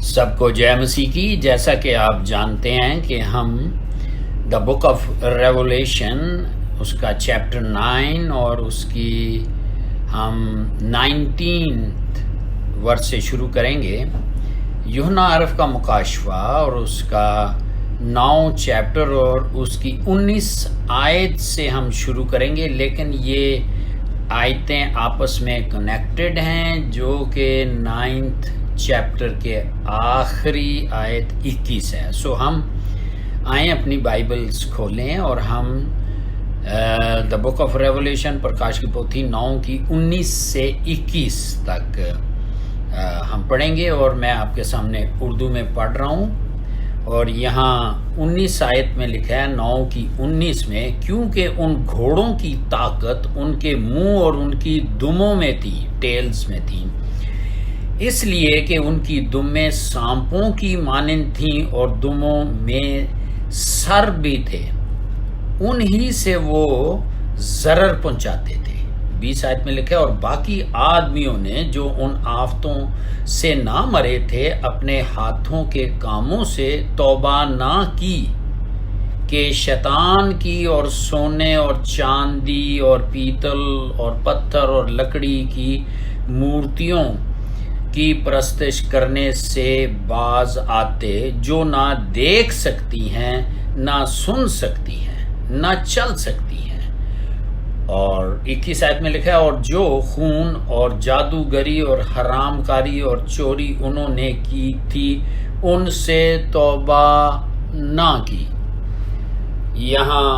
سب کو جے مسیح کی. جیسا کہ آپ جانتے ہیں کہ ہم دا بک آف ریولیشن اس کا چیپٹر 9 اور اس کی ہم 19 ورس سے شروع کریں گے. یوحنا عرف کا مکاشفہ اور اس کا 9 چیپٹر اور اس کی 19 آیت سے ہم شروع کریں گے، لیکن یہ آیتیں آپس میں کنیکٹڈ ہیں جو کہ 9 چیپٹر کے آخری آیت 21 ہے. سو ہم آئیں اپنی بائبلز کھولیں اور ہم دا بک آف ریولیشن پرکاش کی پوتھی 9 کی 19 سے 21 تک ہم پڑھیں گے، اور میں آپ کے سامنے اردو میں پڑھ رہا ہوں. اور یہاں 19 آیت میں لکھا ہے 9 کی 19 میں، کیونکہ ان گھوڑوں کی طاقت ان کے منہ اور ان کی دموں میں تھی، ٹیلز میں تھی، اس لیے کہ ان کی دمیں سانپوں کی مانند تھیں اور دموں میں سر بھی تھے، انہی سے وہ ضرر پہنچاتے تھے. 20 آیت میں لکھا ہے، اور باقی آدمیوں نے جو ان آفتوں سے نہ مرے تھے اپنے ہاتھوں کے کاموں سے توبہ نہ کی کہ شیطان کی اور سونے اور چاندی اور پیتل اور پتھر اور لکڑی کی مورتیوں کی پرستش کرنے سے باز آتے، جو نہ دیکھ سکتی ہیں، نہ سن سکتی ہیں، نہ چل سکتی ہیں. اور 21 آیت میں لکھا ہے، اور جو خون اور جادوگری اور حرام کاری اور چوری انہوں نے کی تھی ان سے توبہ نہ کی. یہاں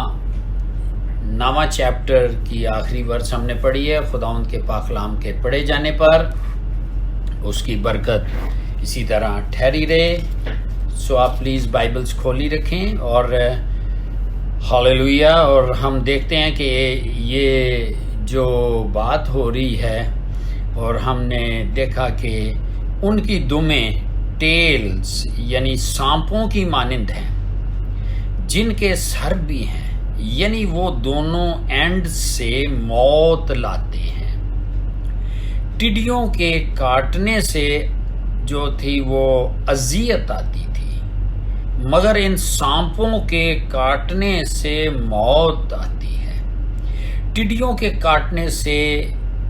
9واں چیپٹر کی آخری ورس ہم نے پڑھی ہے. خداوند کے پاک کلام کے پڑھے جانے پر اس کی برکت اسی طرح ٹھہری رہے. سو آپ پلیز بائبلز کھولی رکھیں اور ہاللویا. اور ہم دیکھتے ہیں کہ یہ جو بات ہو رہی ہے، اور ہم نے دیکھا کہ ان کی دمیں ٹیلز یعنی سانپوں کی مانند ہیں، جن کے سر بھی ہیں، یعنی وہ دونوں اینڈ سے موت لاتے ہیں. ٹڈیوں کے کاٹنے سے جو تھی وہ اذیت آتی تھی، مگر ان سانپوں کے کاٹنے سے موت آتی ہے. ٹڈیوں کے کاٹنے سے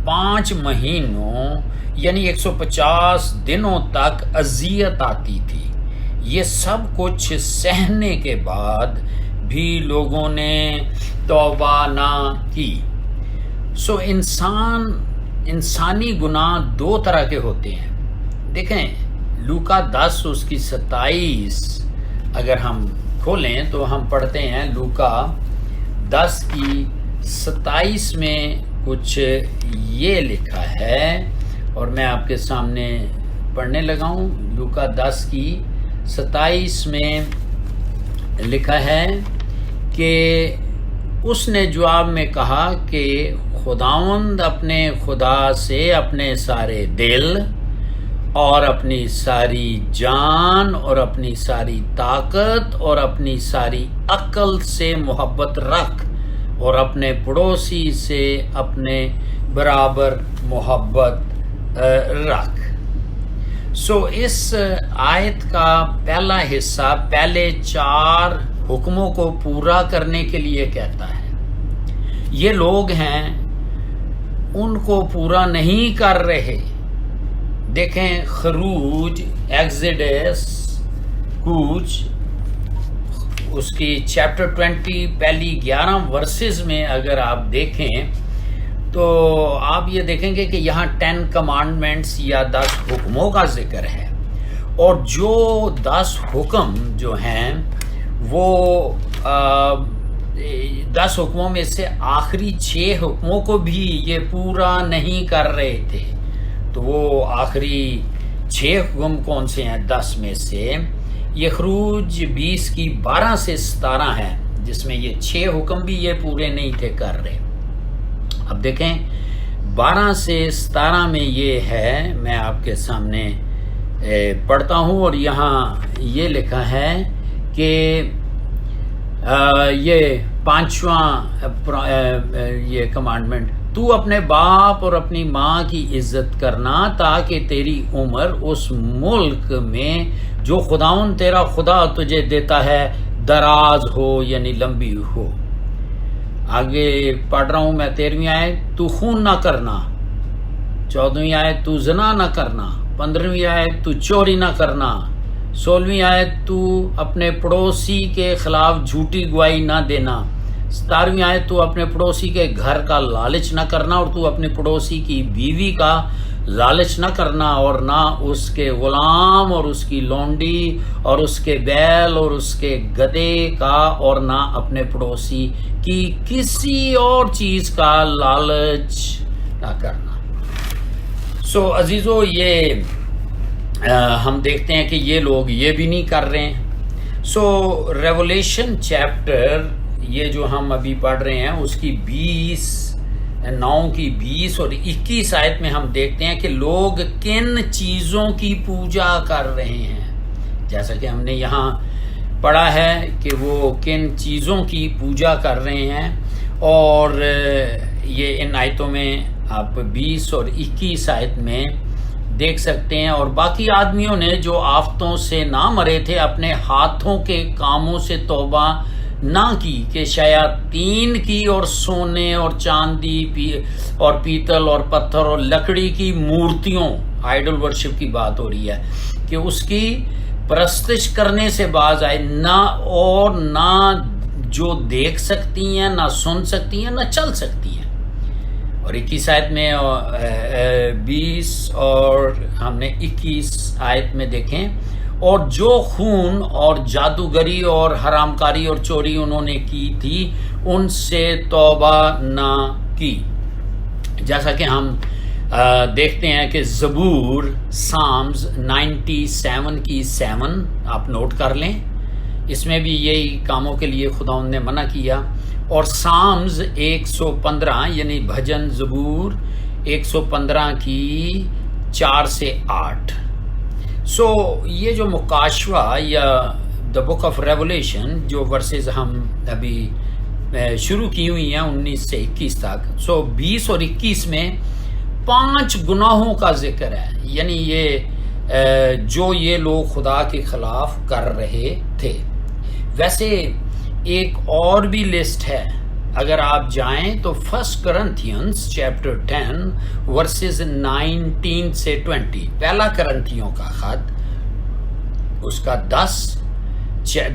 5 مہینوں یعنی 150 دنوں تک اذیت آتی تھی. یہ سب کچھ سہنے کے بعد بھی لوگوں نے توبہ نہ کی. سو انسانی گناہ 2 طرح کے ہوتے ہیں. دیکھیں لوکا 10 اس کی 27 اگر ہم کھولیں تو ہم پڑھتے ہیں لوکا 10 کی 27 میں کچھ یہ لکھا ہے، اور میں آپ کے سامنے پڑھنے لگا ہوں. لوکا 10 کی 27 میں لکھا ہے کہ اس نے جواب میں کہا کہ خداوند اپنے خدا سے اپنے سارے دل اور اپنی ساری جان اور اپنی ساری طاقت اور اپنی ساری عقل سے محبت رکھ، اور اپنے پڑوسی سے اپنے برابر محبت رکھ. سو اس آیت کا پہلا حصہ پہلے 4 حکموں کو پورا کرنے کے لیے کہتا ہے. یہ لوگ ہیں ان کو پورا نہیں کر رہے. دیکھیں خروج، ایگزیڈس، کوچ، اس کی چیپٹر 20 پہلی 11 ورسز میں اگر آپ دیکھیں تو آپ یہ دیکھیں گے کہ یہاں 10 کمانڈمنٹس یا 10 حکموں کا ذکر ہے، اور جو 10 حکم جو ہیں وہ 10 حکموں میں سے آخری 6 حکموں کو بھی یہ پورا نہیں کر رہے تھے. تو وہ آخری 6 حکم کون سے ہیں 10 میں سے؟ یہ خروج 20 کی 12 سے 17 ہے، جس میں یہ 6 حکم بھی یہ پورے نہیں تھے کر رہے. اب دیکھیں 12 سے 17 میں یہ ہے، میں آپ کے سامنے پڑھتا ہوں، اور یہاں یہ لکھا ہے کہ یہ 5واں یہ کمانڈمنٹ، تو اپنے باپ اور اپنی ماں کی عزت کرنا تاکہ تیری عمر اس ملک میں جو خداوند تیرا خدا تجھے دیتا ہے دراز ہو، یعنی لمبی ہو۔ آگے پڑھ رہا ہوں میں 13ویں آیت، تو خون نہ کرنا، 14ویں آیت تو زنا نہ کرنا، 15ویں آیت تو چوری نہ کرنا، 16ویں آیت تو اپنے پڑوسی کے خلاف جھوٹی گواہی نہ دینا، 17ویں آیت تو اپنے پڑوسی کے گھر کا لالچ نہ کرنا، اور تو اپنے پڑوسی کی بیوی کا لالچ نہ کرنا، اور نہ اس کے غلام اور اس کی لونڈی اور اس کے بیل اور اس کے گدھے کا، اور نہ اپنے پڑوسی کی کسی اور چیز کا لالچ نہ کرنا۔ عزیزو، یہ ہم دیکھتے ہیں کہ یہ لوگ یہ بھی نہیں کر رہے ہیں۔ ریولیشن چیپٹر یہ جو ہم ابھی پڑھ رہے ہیں اس کی 9 کی 20 اور 21 آیت میں ہم دیکھتے ہیں کہ لوگ کن چیزوں کی پوجا کر رہے ہیں، جیسا کہ ہم نے یہاں پڑھا ہے کہ وہ کن چیزوں کی پوجا کر رہے ہیں، اور یہ ان آیتوں میں آپ 20 اور 21 آیت میں دیکھ سکتے ہیں۔ اور باقی آدمیوں نے جو آفتوں سے نہ مرے تھے اپنے ہاتھوں کے کاموں سے توبہ نہ کی، کہ شیاطین کی اور سونے اور چاندی اور پیتل اور پتھر اور لکڑی کی مورتیوں، آئیڈل ورشپ کی بات ہو رہی ہے، کہ اس کی پرستش کرنے سے باز آئے، نہ جو دیکھ سکتی ہیں، نہ سن سکتی ہیں، نہ چل سکتی ہیں۔ اور 21 آیت میں 20 اور ہم نے 21 آیت میں دیکھیں، اور جو خون اور جادوگری اور حرام کاری اور چوری انہوں نے کی تھی ان سے توبہ نہ کی، جیسا کہ ہم دیکھتے ہیں کہ زبور سامز 97 کی 7 آپ نوٹ کر لیں، اس میں بھی یہی کاموں کے لیے خداوند نے منع کیا۔ اور سامز 115 یعنی بھجن زبور 115 کی 4 سے 8۔ یہ جو مکاشوہ یا دا بک آف ریولیشن جو ورسز ہم ابھی شروع کی ہوئی ہیں 19 سے 21 تک، 20 اور 21 میں 5 گناہوں کا ذکر ہے، یعنی یہ جو یہ لوگ خدا کے خلاف کر رہے تھے۔ ویسے ایک اور بھی لسٹ ہے، اگر آپ جائیں تو 1 کرنتھینز چیپٹر 10 ورسز 19 سے 20، پہلا کرنتھیوں کا خط اس کا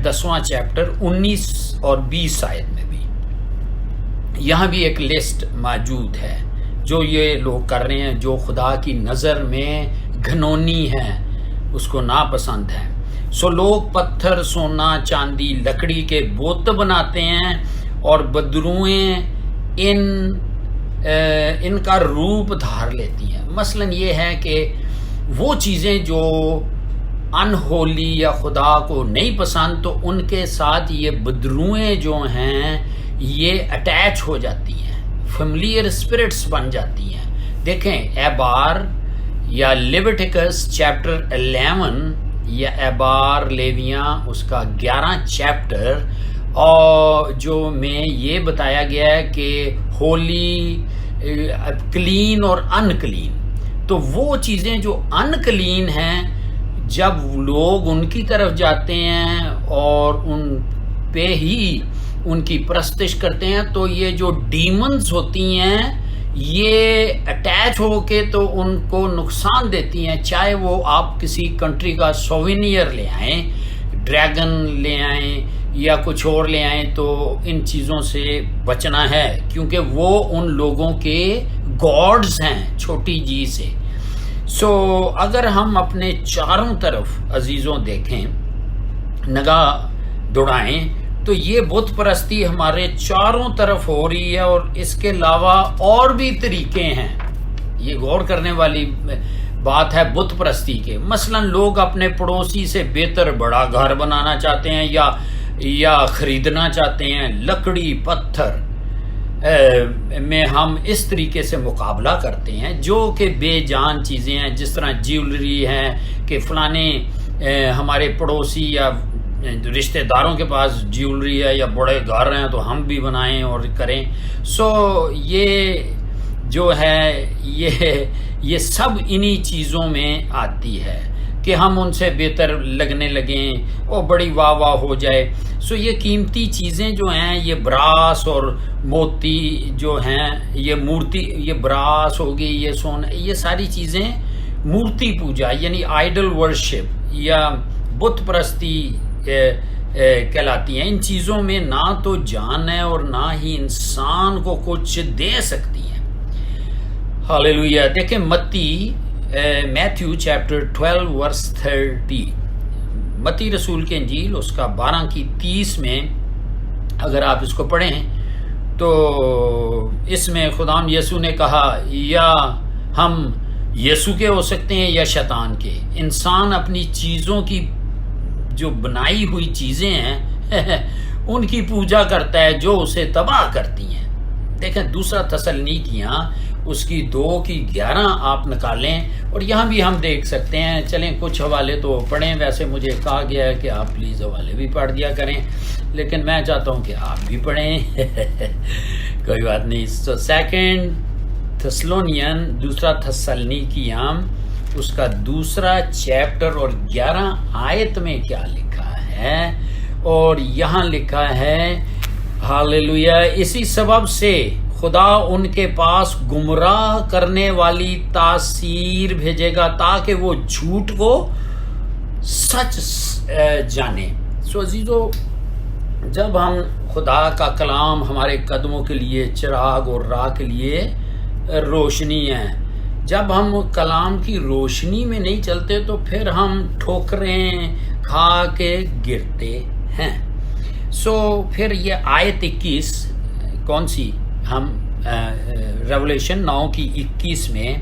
10واں چیپٹر 19 اور 20 آیت میں بھی یہاں بھی ایک لسٹ موجود ہے جو یہ لوگ کر رہے ہیں، جو خدا کی نظر میں گھنونی ہے، اس کو ناپسند ہے۔ لوگ پتھر، سونا، چاندی، لکڑی کے بت بناتے ہیں اور بدروئیں ان کا روپ دھار لیتی ہیں۔ مثلا یہ ہے کہ وہ چیزیں جو انہولی یا خدا کو نہیں پسند، تو ان کے ساتھ یہ بدروئیں جو ہیں یہ اٹیچ ہو جاتی ہیں، فیملیئر اسپرٹس بن جاتی ہیں۔ دیکھیں ایبار یا لیویٹیکس چیپٹر 11 یا ایبار لیویاں اس کا 11 چیپٹر، اور جو میں یہ بتایا گیا ہے کہ ہولی، کلین اور ان کلین، تو وہ چیزیں جو ان کلین ہیں جب لوگ ان کی طرف جاتے ہیں اور ان پہ ہی ان کی پرستش کرتے ہیں، تو یہ جو ڈیمنز ہوتی ہیں یہ اٹیچ ہو کے تو ان کو نقصان دیتی ہیں، چاہے وہ آپ کسی کنٹری کا سووینئر لے آئیں، ڈریگن لے آئیں یا کچھ اور لے آئیں، تو ان چیزوں سے بچنا ہے، کیونکہ وہ ان لوگوں کے گاڈز ہیں چھوٹی جی سے۔ اگر ہم اپنے چاروں طرف عزیزوں دیکھیں، نگاہ دوڑائیں، تو یہ بت پرستی ہمارے چاروں طرف ہو رہی ہے، اور اس کے علاوہ اور بھی طریقے ہیں۔ یہ غور کرنے والی بات ہے بت پرستی کے۔ مثلا لوگ اپنے پڑوسی سے بہتر بڑا گھر بنانا چاہتے ہیں یا خریدنا چاہتے ہیں، لکڑی پتھر میں ہم اس طریقے سے مقابلہ کرتے ہیں جو کہ بے جان چیزیں ہیں، جس طرح جیولری ہے کہ فلانے ہمارے پڑوسی یا رشتہ داروں کے پاس جیولری ہے یا بڑے گھر ہیں تو ہم بھی بنائیں اور کریں۔ یہ جو ہے یہ سب انہی چیزوں میں آتی ہے کہ ہم ان سے بہتر لگنے لگیں اور بڑی واہ واہ ہو جائے. سو یہ قیمتی چیزیں جو ہیں، یہ براس اور موتی جو ہیں، یہ مورتی، یہ براس ہوگی، یہ سونا، یہ ساری چیزیں مورتی پوجا یعنی آئیڈل ورشپ یا بت پرستی کہلاتی ہیں. ان چیزوں میں نہ تو جان ہے اور نہ ہی انسان کو کچھ دے سکتی ہیں. ہاللیلویہ. دیکھیں متی میتھیو چیپٹر 12 ورس 30، متی رسول کے انجیل اس کا 12:30 میں اگر آپ اس کو پڑھیں تو اس میں خداوند یسوع نے کہا، یا ہم یسوع کے ہو سکتے ہیں یا شیطان کے. انسان اپنی چیزوں کی جو بنائی ہوئی چیزیں ہیں ان کی پوجا کرتا ہے جو اسے تباہ کرتی ہیں. دیکھیں دوسرا تسلنیکیاں اس کی 2:11 آپ نکالیں، اور یہاں بھی ہم دیکھ سکتے ہیں. چلیں کچھ حوالے تو پڑھیں، ویسے مجھے کہا گیا ہے کہ آپ پلیز حوالے بھی پڑھ دیا کریں، لیکن میں چاہتا ہوں کہ آپ بھی پڑھیں. کوئی بات نہیں. تو 2 تھسلونین، دوسرا تسلنیکیاں اس کا 2 چیپٹر اور 11 آیت میں کیا لکھا ہے، اور یہاں لکھا ہے ہاللیلویہ، اسی سبب سے خدا ان کے پاس گمراہ کرنے والی تاثیر بھیجے گا تاکہ وہ جھوٹ کو سچ جانے. سو عزیزو، جب ہم خدا کا کلام ہمارے قدموں کے لیے چراغ اور راہ کے لیے روشنی ہے، جب ہم کلام کی روشنی میں نہیں چلتے تو پھر ہم ٹھوکریں کھا کے گرتے ہیں. سو پھر یہ آیت 21 کون سی، ہم ریولیشن 9:21 میں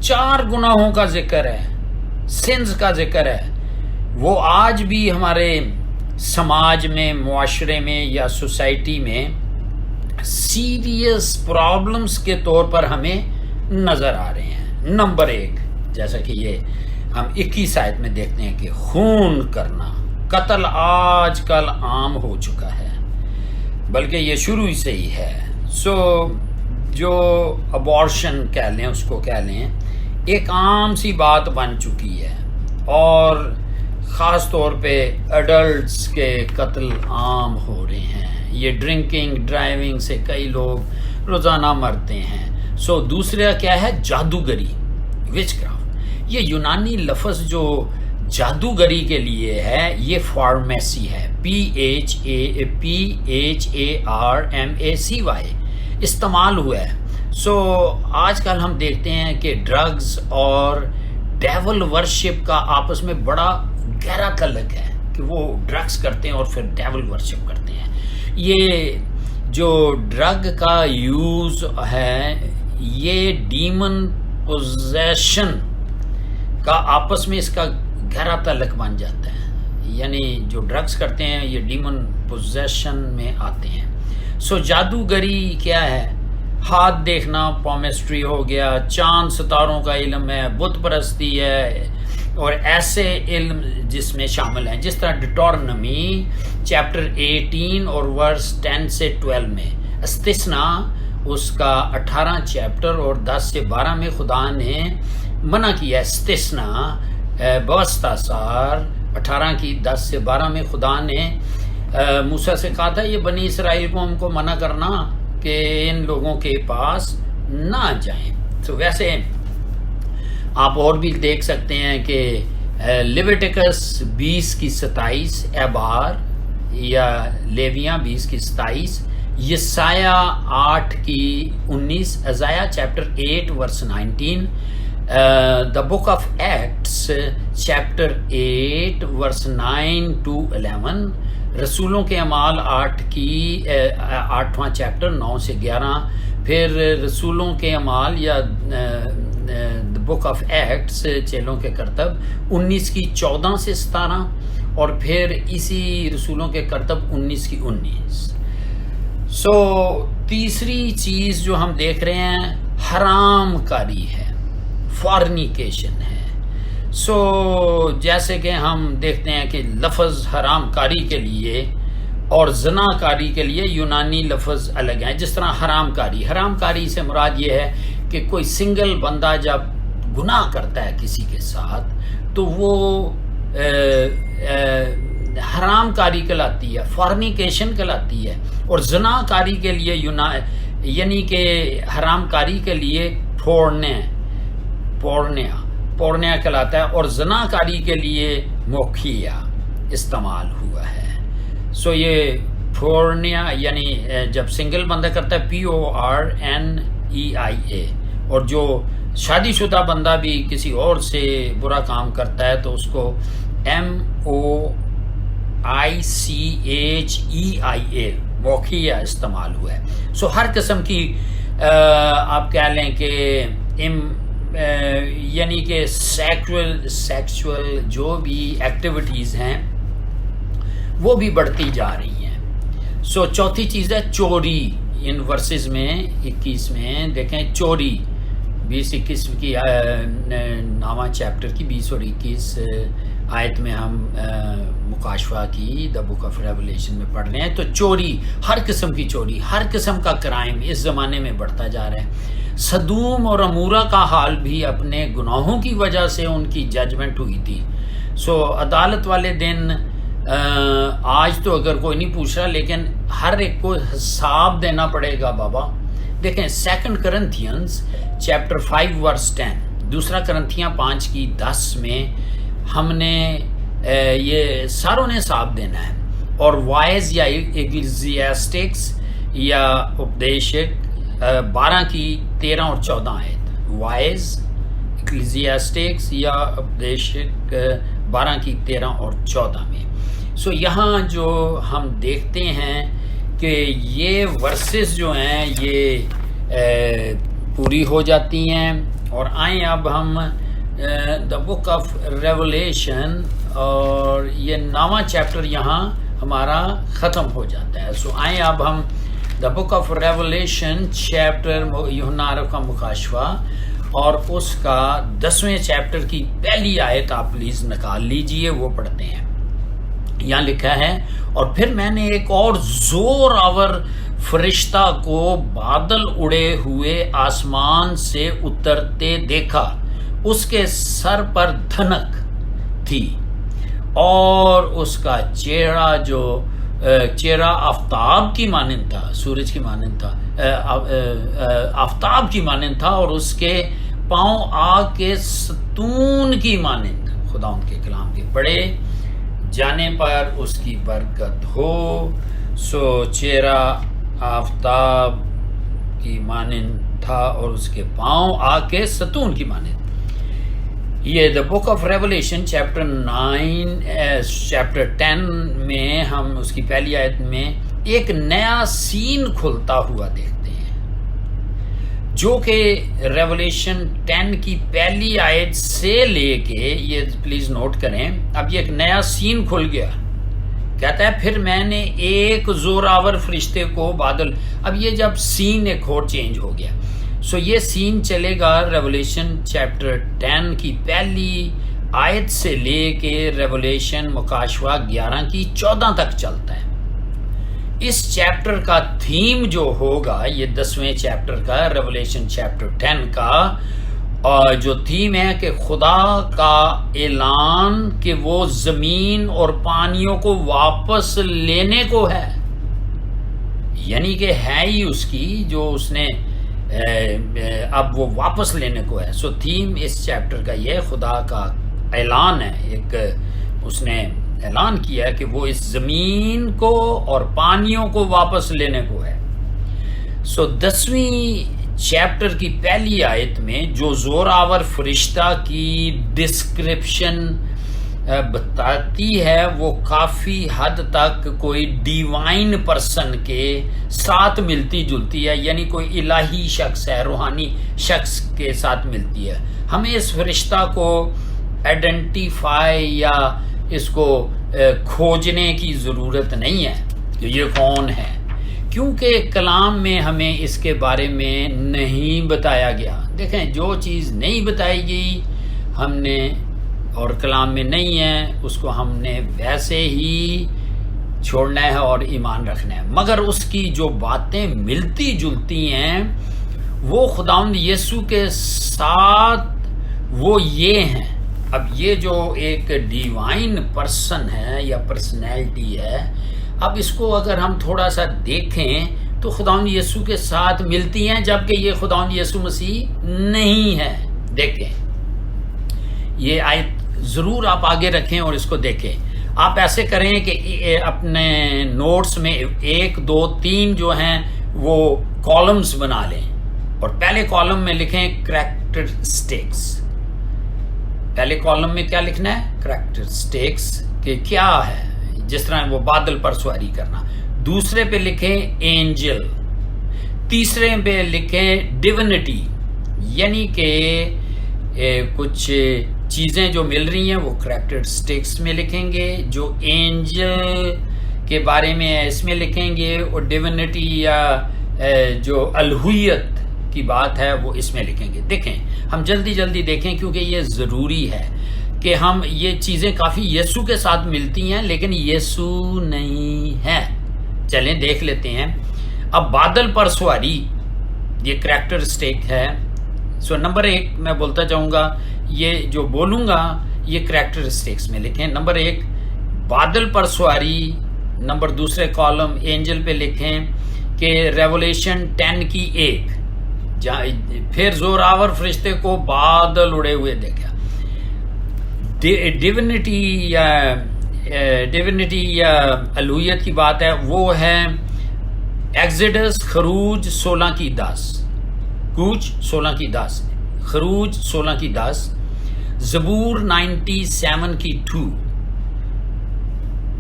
4 گناہوں کا ذکر ہے، سنز کا ذکر ہے. وہ آج بھی ہمارے سماج میں، معاشرے میں یا سوسائٹی میں سیریس پرابلمز کے طور پر ہمیں نظر آ رہے ہیں. نمبر 1، جیسا کہ یہ ہم 21 آیت میں دیکھتے ہیں کہ خون کرنا، قتل آج کل عام ہو چکا ہے، بلکہ یہ شروع سے ہی ہے. سو جو ابارشن کہہ لیں، اس کو کہہ لیں، ایک عام سی بات بن چکی ہے، اور خاص طور پہ ایڈلٹس کے قتل عام ہو رہے ہیں. یہ ڈرنکنگ ڈرائیونگ سے کئی لوگ روزانہ مرتے ہیں. سو دوسرا کیا ہے، جادوگری، وچ کرافٹ. یہ یونانی لفظ جو جادوگری کے لیے ہے، یہ فارمیسی ہے، PHARMACY استعمال ہوا ہے. سو آج کل ہم دیکھتے ہیں کہ ڈرگز اور ڈیول ورشپ کا آپس میں بڑا گہرا تعلق ہے، کہ وہ ڈرگز کرتے ہیں اور پھر ڈیول ورشپ کرتے ہیں. یہ جو ڈرگ کا یوز ہے، یہ ڈیمن پوزیشن کا آپس میں اس کا گہرا تعلق بن جاتا ہے. یعنی جو ڈرگز کرتے ہیں یہ ڈیمن پوزیشن میں آتے ہیں. سو جادوگری کیا ہے، ہاتھ دیکھنا، پومیسٹری ہو گیا، چاند ستاروں کا علم ہے، بت پرستی ہے، اور ایسے علم جس میں شامل ہیں، جس طرح ڈیٹورنمی چیپٹر 18 اور ورس 10 سے 12 میں، استثنا اس کا 18 چیپٹر اور 10 سے 12 میں خدا نے منع کیا. استثنا بواسطہ سار 18:10 سے 12 میں خدا نے موسیٰ سے کہا تھا یہ بنی اسرائیل کو ہم کو منع کرنا کہ ان لوگوں کے پاس نہ جائیں. تو ویسے آپ اور بھی دیکھ سکتے ہیں کہ لیویٹیکس 20:27، اعبار یا لیویاں 20:27، یسایہ 8:19، ازایہ chapter 8 verse 19، the book of Acts chapter 8 verse 9 to 11، رسولوں کے اعمال 8واں چیپٹر 9 سے 11، پھر رسولوں کے اعمال یا the book of Acts چیلوں کے کرتب 19:14 سے 17، اور پھر اسی رسولوں کے کرتب 19:19۔ سو تیسری چیز جو ہم دیکھ رہے ہیں حرام کاری ہے، فارنیکیشن ہے۔ سو جیسے کہ ہم دیکھتے ہیں کہ لفظ حرام کاری کے لیے اور زنا کاری کے لیے یونانی لفظ الگ ہیں۔ جس طرح حرام کاری سے مراد یہ ہے کہ کوئی سنگل بندہ جب گناہ کرتا ہے کسی کے ساتھ تو وہ حرام کاری کہلاتی ہے، فارنیکیشن کہلاتی ہے، اور زنا کاری کے لیے یعنی کہ حرام کاری کے لیے پورنیا کہلاتا ہے، اور زنا کاری کے لیے موکھیا استعمال ہوا ہے۔ سو یہ پورنیا یعنی جب سنگل بندہ کرتا ہے PORNEIA، اور جو شادی شدہ بندہ بھی کسی اور سے برا کام کرتا ہے تو اس کو MOICHEIA موکھیا استعمال ہوا ہے۔ سو ہر قسم کی آپ کہہ لیں کہ یعنی کہ سیکچول جو بھی ایکٹیویٹیز ہیں وہ بھی بڑھتی جا رہی ہیں۔ سو چوتھی چیز ہے چوری۔ ان ورسز میں 21 میں دیکھیں چوری 20-21 کی نامہ چیپٹر کی 20 اور 21 آیت میں ہم مکاشفہ کی دا بک آف ریولیشن میں پڑھ رہے ہیں۔ تو چوری، ہر قسم کی چوری، ہر قسم کا کرائم اس زمانے میں بڑھتا جا رہا ہے۔ سدوم اور عمورہ کا حال بھی اپنے گناہوں کی وجہ سے ان کی ججمنٹ ہوئی تھی۔ سو عدالت والے دن آج تو اگر کوئی نہیں پوچھ رہا، لیکن ہر ایک کو حساب دینا پڑے گا بابا۔ دیکھیں 2 کرنتھینز چیپٹر 5 ورس 10، 2 کرنتھیاں 5 کی 10 میں ہم نے یہ ساروں نے حساب دینا ہے، اور وائز یا ایکلیزیاسٹکس یا اپدیشک 12 کی 13 اور 14 آیت، وائز ایکلیزیاسٹکس یا اپدیشک 12 کی 13 اور 14 میں۔ سو یہاں جو ہم دیکھتے ہیں کہ یہ ورسز جو ہیں یہ پوری ہو جاتی ہیں، اور آئیں اب ہم دا بک آف ریولیشن، اور یہ 9واں چیپٹر یہاں ہمارا ختم ہو جاتا ہے۔ سو آئیں اب ہم دا بک آف ریولیشن چیپٹر یوحنا عرف کا مکاشفہ اور اس کا 10ویں چیپٹر کی پہلی آیت آپ پلیز نکال لیجئے، وہ پڑھتے ہیں۔ یہاں لکھا ہے، اور پھر میں نے ایک اور زور آور فرشتہ کو بادل اڑے ہوئے آسمان سے اترتے دیکھا، اس کے سر پر دھنک تھی، اور اس کا چہرہ آفتاب کی مانند تھا، سورج کی مانند تھا، آفتاب کی مانند تھا، اور اس کے پاؤں آگ کے ستون کی مانند۔ خدا ان کے کلام کے پڑھے جانے پر اس کی برکت ہو۔ سو چہرہ آفتاب کی مانند تھا، اور اس کے پاؤں آگ کے ستون کی مانند۔ یہ دا بک آف ریولیشن چیپٹر 10 میں ہم اس کی پہلی آیت میں ایک نیا سین کھلتا ہوا دیکھتے ہیں، جو کہ ریولیشن 10 کی پہلی آیت سے لے کے، یہ پلیز نوٹ کریں، اب یہ ایک نیا سین کھل گیا۔ کہتا ہے پھر میں نے ایک زوراور فرشتے کو بادل، اب یہ جب سین ایک اور چینج ہو گیا۔ سو یہ سین چلے گا ریولیشن چیپٹر 10 کی پہلی آیت سے لے کے ریولیشن مکاشفہ 11 کی 14 تک چلتا ہے۔ اس چیپٹر کا تھیم جو ہوگا، یہ 10ویں چیپٹر کا ریولیشن چیپٹر 10 کا جو تھیم ہے کہ خدا کا اعلان کہ وہ زمین اور پانیوں کو واپس لینے کو ہے، یعنی کہ ہے ہی اس کی، جو اس نے اب وہ واپس لینے کو ہے۔ سو تھیم اس چیپٹر کا یہ خدا کا اعلان ہے، ایک اس نے اعلان کیا کہ وہ اس زمین کو اور پانیوں کو واپس لینے کو ہے۔ سو 10ویں چیپٹر کی پہلی آیت میں جو زوراور فرشتہ کی ڈسکرپشن بتاتی ہے، وہ کافی حد تک کوئی ڈیوائن پرسن کے ساتھ ملتی جلتی ہے، یعنی کوئی الہی شخص ہے، روحانی شخص کے ساتھ ملتی ہے۔ ہمیں اس فرشتہ کو آئیڈینٹیفائی یا اس کو کھوجنے کی ضرورت نہیں ہے کہ یہ کون ہے، کیونکہ کلام میں ہمیں اس کے بارے میں نہیں بتایا گیا۔ دیکھیں جو چیز نہیں بتائی گئی ہم نے اور کلام میں نہیں ہے، اس کو ہم نے ویسے ہی چھوڑنا ہے اور ایمان رکھنا ہے، مگر اس کی جو باتیں ملتی جلتی ہیں وہ خداوند یسوع کے ساتھ وہ یہ ہیں. اب یہ جو ایک ڈیوائن پرسن ہے یا پرسنالٹی ہے، اب اس کو اگر ہم تھوڑا سا دیکھیں تو خداوند یسوع کے ساتھ ملتی ہیں، جبکہ یہ خداوند یسوع مسیح نہیں ہے. دیکھیں یہ آیت ضرور آپ آگے رکھیں اور اس کو دیکھیں. آپ ایسے کریں کہ اپنے نوٹس میں 1 2 3 جو ہیں وہ کالمز بنا لیں، اور پہلے کالم میں لکھیں کریکٹرسٹکس. پہلے کالم میں کیا لکھنا ہے؟ کریکٹرسٹکس کہ کیا ہے، جس طرح وہ بادل پر سواری کرنا. دوسرے پہ لکھیں اینجل. تیسرے پہ لکھیں ڈیونٹی، یعنی کہ کچھ چیزیں جو مل رہی ہیں وہ کریکٹرسٹکس میں لکھیں گے. جو اینجل کے بارے میں ہے اس میں لکھیں گے، اور ڈیونٹی یا جو الوہیت کی بات ہے وہ اس میں لکھیں گے. دیکھیں ہم جلدی جلدی دیکھیں کیونکہ یہ ضروری ہے کہ ہم یہ چیزیں کافی یسوع کے ساتھ ملتی ہیں لیکن یسوع نہیں ہے. چلیں دیکھ لیتے ہیں. اب بادل پر سواری یہ کریکٹرسٹک ہے. سو نمبر 1 میں بولتا جاؤں گا، یہ جو بولوں گا یہ کریکٹرسٹکس میں لکھیں. نمبر 1 بادل پر سواری. نمبر دوسرے کالم اینجل پہ لکھیں کہ ریولیشن 10 کی 1، پھر زوراور فرشتے کو بادل اڑے ہوئے دیکھا. ڈیونٹی یا الوہیت کی بات ہے، وہ ہے ایگزیڈس خروج 16 کی 10، کوچ 16 کی 10، خروج 16 کی 10، زبور 97 کی 2،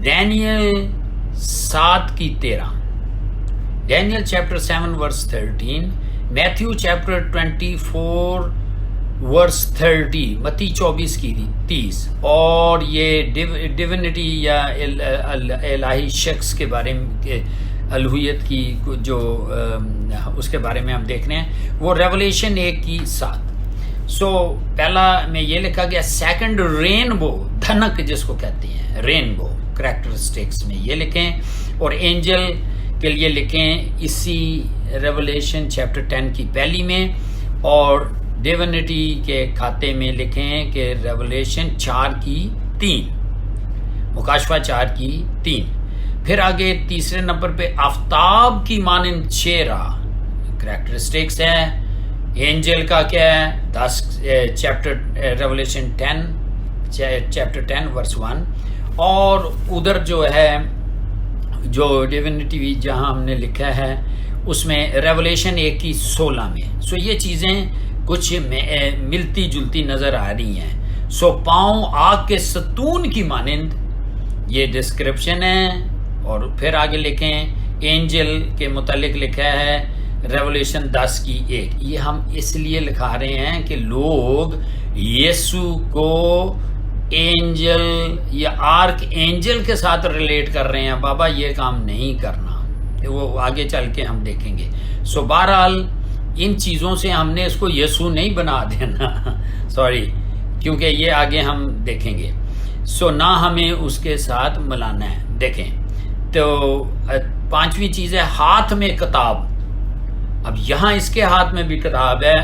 ڈینیل 7 کی 13، ڈینیل چیپٹر 7 ورس 13، میتھیو چیپٹر 24 ورس 30، متی 24 کی 30، اور یہ ڈیونٹی یا الہی شخص کے بارے میں الوہیت کی جو اس کے بارے میں ہم دیکھ رہے ہیں وہ ریولیشن 1 کی 7. سو پہلا میں یہ لکھا گیا. سیکنڈ رینبو، دھنک جس کو کہتے ہیں، رینبو کریکٹرسٹکس میں یہ لکھیں. اور اینجل کے لیے لکھیں اسی ریولیشن چیپٹر 10 کی پہلی میں، اور ڈیونٹی کے کھاتے میں لکھیں کہ ریولیشن 4 کی 3، مکاشفہ 4 کی 3. پھر آگے تیسرے نمبر پہ آفتاب کی مانند چہرہ کریکٹرسٹکس ہے. اینجل کا کیا ہے؟ 10 چیپٹر ریولیشن 10 چیپٹر 10 ورس 1. اور ادھر جو ہے جو ڈیونٹی جہاں ہم نے لکھا ہے اس میں ریولیشن 1 کی 16 میں. سو یہ چیزیں کچھ ملتی جلتی نظر آ رہی ہیں. سو پاؤں آگ کے ستون کی مانند یہ ڈسکرپشن ہے. اور پھر آگے لکھیں اینجل کے متعلق لکھا ہے ریولیشن 10 کی 1. یہ ہم اس لیے لکھا رہے ہیں کہ لوگ یسوع کو اینجل یا آرک اینجل کے ساتھ ریلیٹ کر رہے ہیں. بابا یہ کام نہیں کرنا، وہ آگے چل کے ہم دیکھیں گے. سو بہرحال ان چیزوں سے ہم نے اس کو یسوع نہیں بنا دینا سوری، کیونکہ یہ آگے ہم دیکھیں گے. سو نہ ہمیں اس کے ساتھ ملانا ہے. دیکھیں تو 5ویں چیز ہے ہاتھ میں کتاب. اب یہاں اس کے ہاتھ میں بھی کتاب ہے،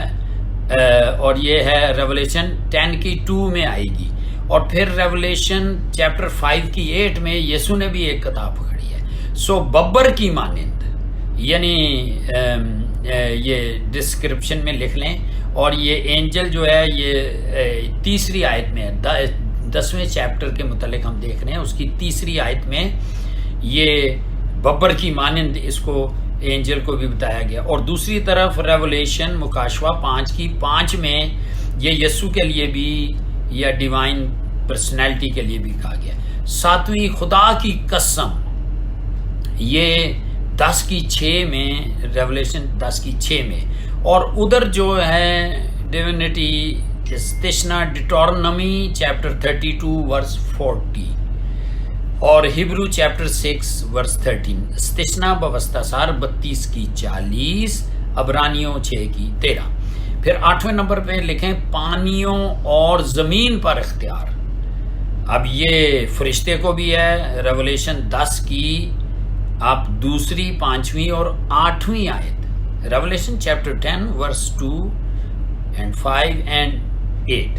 اور یہ ہے ریولیشن 10 کی 2 میں آئے گی. اور پھر ریولیشن چیپٹر 5 کی 8 میں یسوع نے بھی ایک کتاب پکڑی ہے. سو ببر کی مانند، یعنی یہ ڈسکرپشن میں لکھ لیں. اور یہ اینجل جو ہے یہ تیسری آیت میں 10ویں چیپٹر کے متعلق ہم دیکھ رہے ہیں، اس کی تیسری آیت میں یہ ببر کی مانند اس کو اینجل کو بھی بتایا گیا. اور دوسری طرف ریولیشن مکاشفہ 5 کی 5 میں یہ یسوع کے لیے بھی یا ڈیوائن پرسنالٹی کے لیے بھی کہا گیا. 7ویں خدا کی قسم، یہ 10 کی 6 میں، ریولیشن 10 کی 6 میں. اور ادھر جو ہے ڈیونٹی استثنا ڈیٹورنمی چیپٹر 32 ورس 40، اور ہبرو چیپٹر 6 ورس 13، استثنا بوستاسار 32 کی 40، عبرانیوں 6 کی 13. پھر 8ویں نمبر پہ لکھیں پانیوں اور زمین پر اختیار. اب یہ فرشتے کو بھی ہے. ریولیشن 10 کی آپ دوسری 5ویں اور 8ویں آیت Revelation chapter 10 verse 2 and 5 and 8.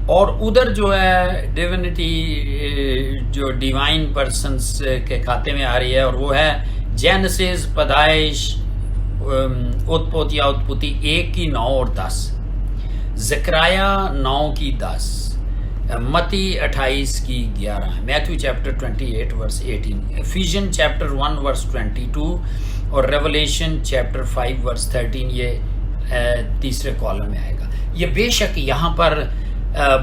اور ادھر جو ہے ڈیوینٹی جو ڈیوائن پرسنس کے کھاتے میں آ رہی ہے، اور وہ ہے جینسس، پیدائش، اتپت یا اتپتی 1:9 اور 10، زکریا 9:10، متی 28:11، میتھیو چیپٹر 28 ورس 18، ایفیژین چیپٹر 1 ورس 22 اور ریولیشن چیپٹر 5 ورس 13، یہ تیسرے کالم میں آئے گا۔ یہ بے شک یہاں پر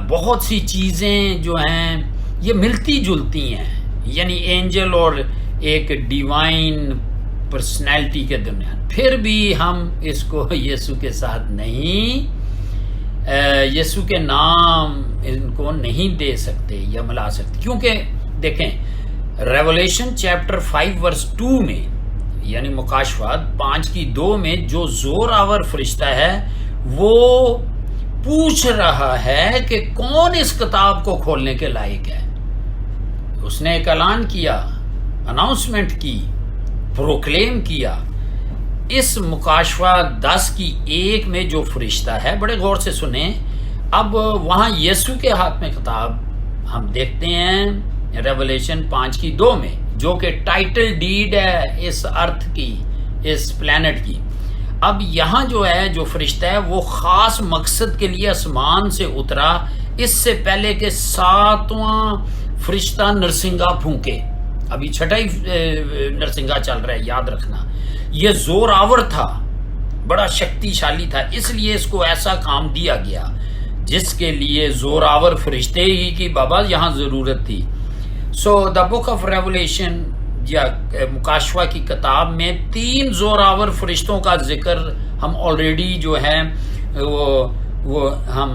بہت سی چیزیں جو ہیں یہ ملتی جلتی ہیں، یعنی اینجل اور ایک ڈیوائن پرسنالٹی کے درمیان، پھر بھی ہم اس کو یسوع کے ساتھ نہیں، یسوع کے نام ان کو نہیں دے سکتے یا ملا سکتے، کیونکہ دیکھیں ریولیشن چیپٹر 5 ورس 2 میں، یعنی مکاشفات 5:2 میں جو زور آور فرشتہ ہے وہ پوچھ رہا ہے کہ کون اس کتاب کو کھولنے کے لائق ہے۔ اس نے ایک اعلان کیا، اناؤنسمنٹ کی، پروکلیم کیا۔ اس مکاشفہ 10:1 میں جو فرشتہ ہے، بڑے غور سے سنیں، اب وہاں یسوع کے ہاتھ میں کتاب ہم دیکھتے ہیں ریولیشن 5:2 میں، جو کہ ٹائٹل ڈیڈ ہے اس ارتھ کی، اس پلانٹ کی۔ اب یہاں جو ہے جو فرشتہ ہے وہ خاص مقصد کے لیے آسمان سے اترا، اس سے پہلے کہ 7واں فرشتہ نرسنگا پھونکے۔ ابھی 6واں نرسنگا چل رہا ہے، یاد رکھنا۔ یہ زور آور تھا، بڑا شکتی شالی تھا، اس لیے اس کو ایسا کام دیا گیا جس کے لیے زور آور فرشتے ہی کی بابا یہاں ضرورت تھی۔ سو دا بک آف ریولیشن یا مکاشفہ کی کتاب میں 3 زور آور فرشتوں کا ذکر ہم آلریڈی جو ہے وہ ہم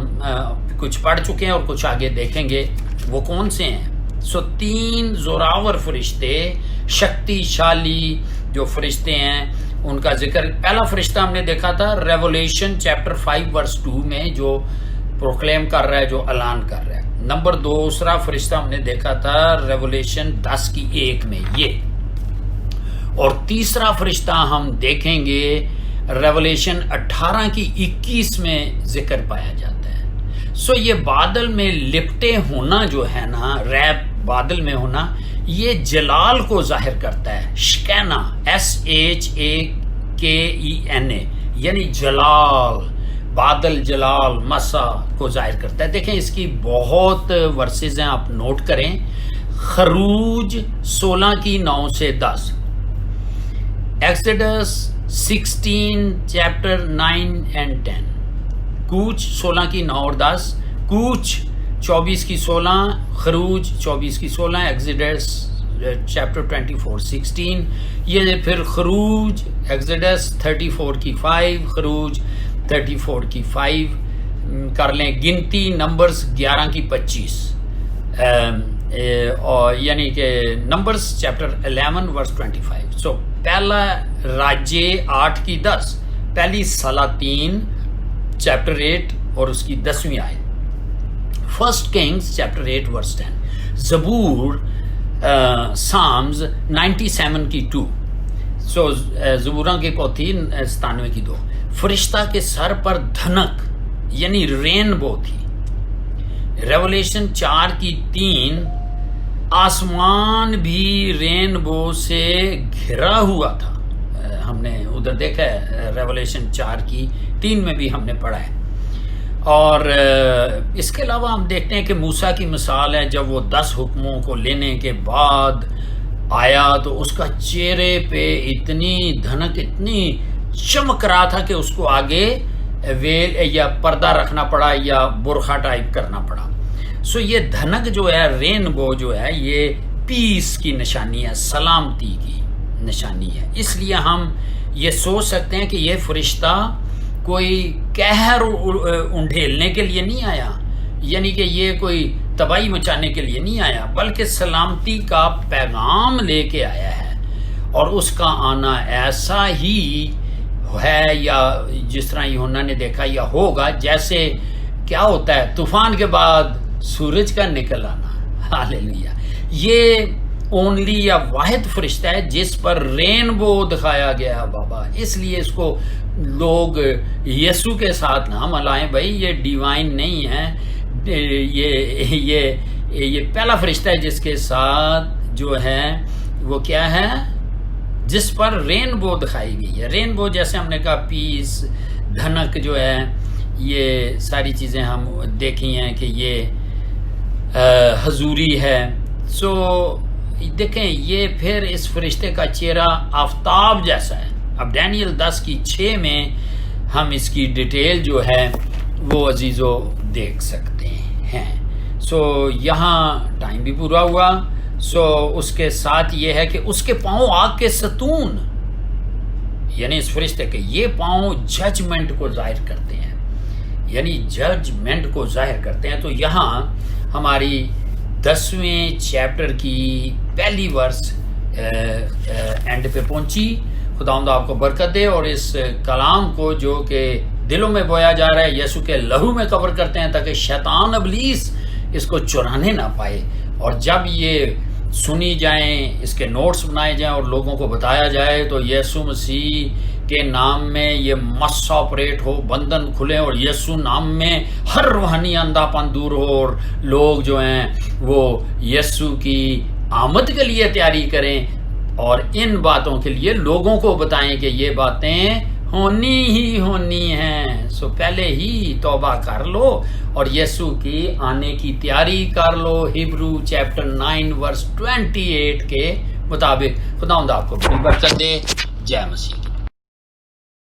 کچھ پڑھ چکے ہیں اور کچھ آگے دیکھیں گے وہ کون سے ہیں۔ سو 3 زور آور فرشتے، شکتی شالی جو فرشتے ہیں، ان کا ذکر پہلا فرشتہ ہم نے دیکھا تھا ریولیشن چیپٹر 5 ورس 2 میں، جو پروکلیم کر رہا ہے، جو اعلان کر رہا ہے۔ نمبر 2 فرشتہ ہم نے دیکھا تھا ریولیشن 10:1 میں یہ، اور تیسرا فرشتہ ہم دیکھیں گے ریولیشن 18:21 میں ذکر پایا جاتا ہے۔ سو یہ بادل میں لپٹے ہونا جو ہے نا، ریپ بادل میں ہونا، یہ جلال کو ظاہر کرتا ہے، شکینہ، SHAKENA، یعنی جلال، بادل جلال مسا کو ظاہر کرتا ہے۔ دیکھیں اس کی بہت ورسز ہیں، آپ نوٹ کریں۔ خروج 16:9 سے 10، ایکسڈس 16 چیپٹر 9 and 10، کوچ 16:9 اور 10، کوچ 24:16، خروج 24:16، ایکسڈس چیپٹر 24:16، یہ پھر خروج ایکسڈس 34:5، خروج 34:5 کر لیں، گنتی نمبرز 11:25، اور یعنی کہ نمبرز چیپٹر 11 ورس 25۔ سو پہلا راجے 8:10، پہلی سلاطین چیپٹر 8 اور اس کی 10ویں آیت، فرسٹ کنگز چیپٹر 8 ورس 10، زبور سامز 97:2، سو زبوراں کی پوتھی 97:2، فرشتہ کے سر پر دھنک یعنی رینبو تھی، ریولیشن 4:3، آسمان بھی رینبو سے گھرا ہوا تھا، ہم نے ادھر دیکھا ہے ریولیشن 4:3 میں بھی ہم نے پڑھا ہے۔ اور اس کے علاوہ ہم دیکھتے ہیں کہ موسیٰ کی مثال ہے، جب وہ 10 حکموں کو لینے کے بعد آیا تو اس کا چہرے پہ اتنی دھنک، اتنی چمک رہا تھا کہ اس کو آگے ویل یا پردہ رکھنا پڑا یا برقع ٹائپ کرنا پڑا۔ سو یہ دھنک جو ہے، رینبو جو ہے، یہ پیس کی نشانی ہے، سلامتی کی نشانی ہے۔ اس لیے ہم یہ سوچ سکتے ہیں کہ یہ فرشتہ کوئی قہر انڈھیلنے کے لیے نہیں آیا، یعنی کہ یہ کوئی تباہی مچانے کے لیے نہیں آیا، بلکہ سلامتی کا پیغام لے کے آیا ہے، اور اس کا آنا ایسا ہی ہے، یا جس طرح یوحنا نے دیکھا یا ہوگا، جیسے کیا ہوتا ہے طوفان کے بعد سورج کا نکل آنا، ہاللیلویہ۔ یہ اونلی یا واحد فرشتہ ہے جس پر رینبو دکھایا گیا بابا. اس لیے اس کو لوگ یسوع کے ساتھ نہ ملائیں بھائی، یہ ڈیوائن نہیں ہے. یہ پہلا فرشتہ ہے جس کے ساتھ جو ہے وہ کیا ہے، جس پر رینبو دکھائی گئی ہے. رینبو جیسے ہم نے کہا پیس، دھنک جو ہے، یہ ساری چیزیں ہم دیکھی ہیں کہ یہ حضوری ہے. سو دیکھیں یہ پھر اس فرشتے کا چہرہ آفتاب جیسا ہے. اب ڈینیل 10:6 میں ہم اس کی ڈیٹیل جو ہے وہ عزیزو دیکھ سکتے ہیں. سو یہاں ٹائم بھی پورا ہوا. سو اس کے ساتھ یہ ہے کہ اس کے پاؤں آگ کے ستون، یعنی اس فرشتے کے یہ پاؤں ججمنٹ کو ظاہر کرتے ہیں، یعنی ججمنٹ کو ظاہر کرتے ہیں. تو یہاں ہماری 10ویں چیپٹر کی پہلی ورس اینڈ پہ پہنچی. خداوند آپ کو برکت دے، اور اس کلام کو جو کہ دلوں میں بویا جا رہا ہے یسوع کے لہو میں کور کرتے ہیں تاکہ شیطان ابلیس اس کو چرانے نہ پائے. اور جب یہ سنی جائیں، اس کے نوٹس بنائے جائیں اور لوگوں کو بتایا جائے تو یسوع مسیح کے نام میں یہ مس آپریٹ ہو، بندھن کھلے، اور یسوع نام میں ہر روحانی اندھا پن دور ہو، اور لوگ جو ہیں وہ یسوع کی آمد کے لیے تیاری کریں اور ان باتوں کے لیے لوگوں کو بتائیں کہ یہ باتیں ہونی ہی ہونی ہیں. سو پہلے ہی توبہ کر لو اور یسوع کی آنے کی تیاری کر لو. ہیبرو چیپٹر 9 ورس 28 کے مطابق. خداوند آپ کو بڑی برکت دے. جے مسیح.